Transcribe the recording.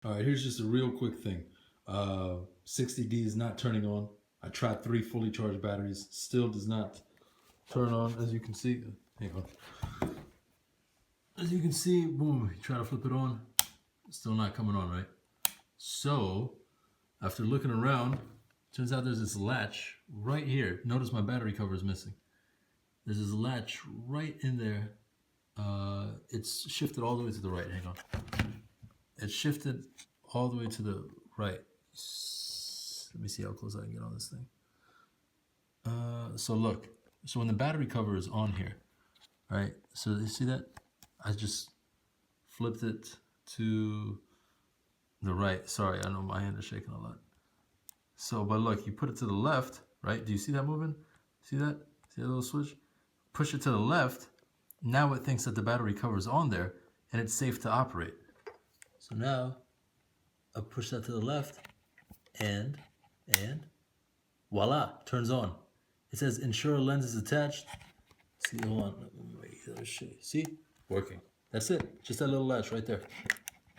All right, here's just a real quick thing. 60D is not turning on. I tried 3 fully charged batteries, still does not turn on, as you can see. Hang on. As you can see, boom, you try to flip it on, still not coming on, right? So, after looking around, turns out there's this latch right here. Notice my battery cover is missing. There's this latch right in there. It's shifted all the way to the right, hang on. It's shifted all the way to the right. Let me see how close I can get on this thing. So look, so when the battery cover is on here, right? So you see that? I just flipped it to the right. Sorry, I know my hand is shaking a lot. So, but look, you put it to the left, right? Do you see that moving? See that? See that little switch? Push it to the left. Now it thinks that the battery cover is on there and it's safe to operate. So now I push that to the left and voila, turns on. It says ensure lens is attached. See, hold on. Wait, see? Working. That's it. Just that little latch right there.